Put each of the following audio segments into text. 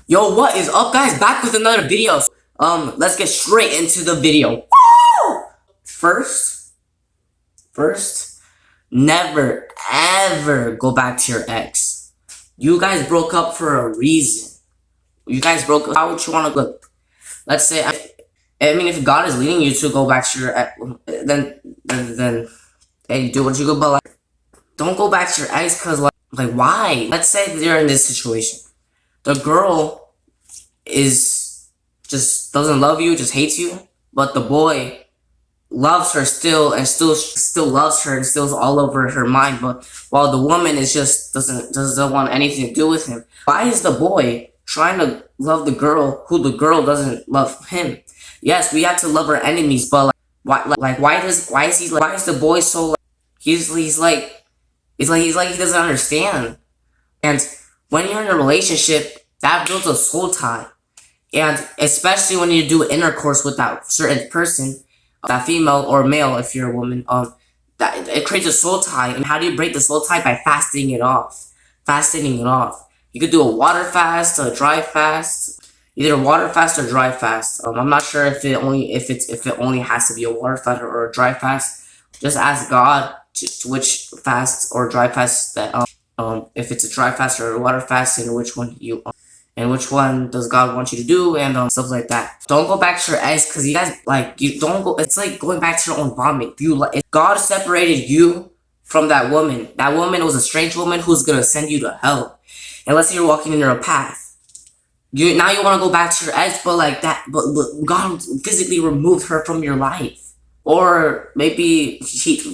Yo, what is up, guys? Back with another video. Let's get straight into the video. First, never ever go back to your ex. You guys broke up for a reason. You guys broke up. How would you want to look? Let's say, if God is leading you to go back to your ex, then hey, do what you go. But like, don't go back to your ex, cause like why? Let's say you're in this situation. The girl just doesn't love you, just hates you, but the boy loves her still and still loves her and still's all over her mind, but while the woman is just doesn't want anything to do with him. Why is the boy trying to love the girl who the girl doesn't love him? Yes, we have to love our enemies, but why is the boy so like, he's like he doesn't understand. And when you're in a relationship, that builds a soul tie. And especially when you do intercourse with that certain person, that female or male, if you're a woman, that it creates a soul tie. And how do you break the soul tie? By fasting it off. Fastening it off. You could do a water fast, a dry fast, either a water fast or dry fast. I'm not sure if it only has to be a water fast or a dry fast. Just ask God to which fast or dry fast that if it's a dry fast or a water fast, and which one does God want you to do, and stuff like that. Don't go back to your ex, because you guys you don't go. It's like going back to your own vomit. If God separated you from that woman. That woman was a strange woman who's gonna send you to hell. And let's say you're walking in your path. Now you want to go back to your ex, but but God physically removed her from your life. Or maybe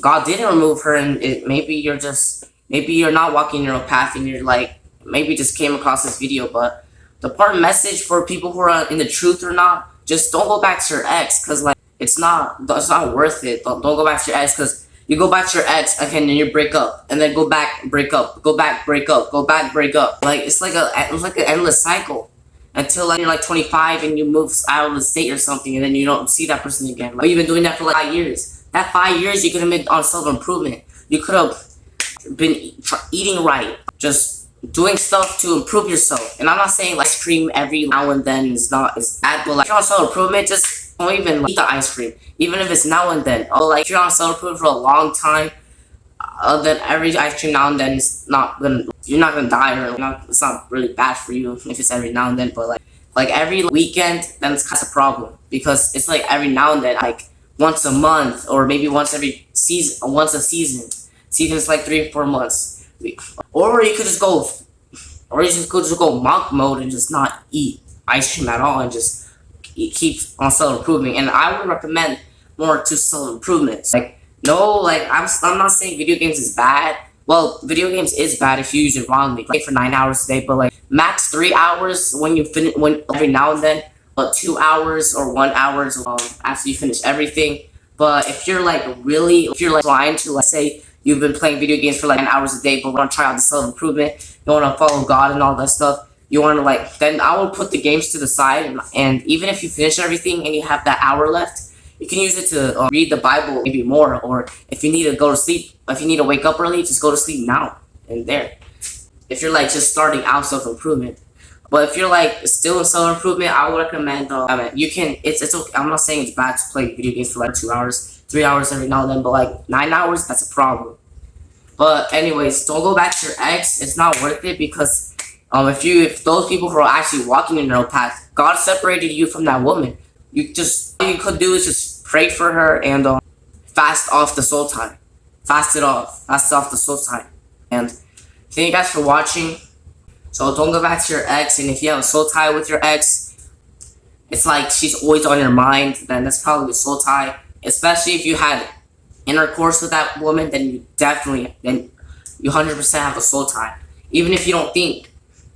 God didn't remove her, and maybe you're not walking your own path, and you're maybe just came across this video. But the part message for people who are in the truth or not, just don't go back to your ex, because it's not worth it. Don't go back to your ex, because you go back to your ex again, and you break up, and then go back, break up, go back, break up, go back, break up. It's like an endless cycle until you're 25 and you move out of the state or something, and then you don't see that person again. You've been doing that for 5 years. That 5 years you could have been on self-improvement. You could have been eating right, just doing stuff to improve yourself. And I'm not saying ice cream every now and then is bad, but if you're on self-improvement, just don't even eat the ice cream, even if it's now and then. If you're on self-improvement for a long time, then every ice cream now and then is you're not gonna die, or it's not really bad for you if it's every now and then. But every weekend, then it's kind of a problem, because it's every now and then, once a month, or maybe once a season. Season's 3 or 4 months. Or you could just go monk mode and just not eat ice cream at all, and just keep on self-improving. And I would recommend more to self-improvement. I'm not saying video games is bad. Well, video games is bad if you use it wrongly. Play for 9 hours a day, but max 3 hours when you finish, every now and then, but 2 hours or 1 hour after you finish everything. But if you're trying to, let's say you've been playing video games for 9 hours a day, but want to try out the self-improvement, you want to follow God and all that stuff, you want to then I will put the games to the side, and even if you finish everything and you have that hour left, you can use it to read the Bible maybe more, or if you need to go to sleep, if you need to wake up early, just go to sleep now and there. If you're just starting out self-improvement. But if you're still in self-improvement, I would recommend you can, it's okay. I'm not saying it's bad to play video games for 2 hours, 3 hours every now and then, but 9 hours, that's a problem. But anyways, don't go back to your ex. It's not worth it, because if those people who are actually walking in their path, God separated you from that woman. All you could do is just pray for her and fast off the soul tie. Fast off the soul tie. And thank you guys for watching. So don't go back to your ex, and if you have a soul tie with your ex, it's she's always on your mind, then that's probably a soul tie. Especially if you had intercourse with that woman, then you 100% have a soul tie. Even if you don't think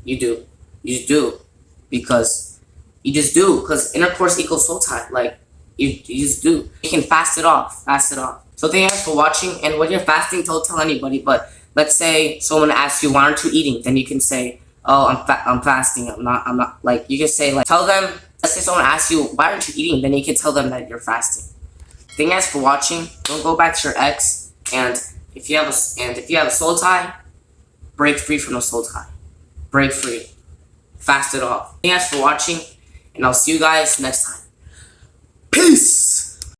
you do, you just do, because intercourse equals soul tie. You just do. You can fast it off. So thank you guys for watching, and when you're fasting, don't tell anybody. But let's say someone asks you, why aren't you eating? Then you can say, oh, I'm fasting. I'm not you can say tell them. Let's say someone asks you, why aren't you eating? Then you can tell them that you're fasting. Thank you guys for watching. Don't go back to your ex, and if you have a soul tie, break free from the soul tie. Break free. fast it off. Thank you guys for watching, and I'll see you guys next time. Peace!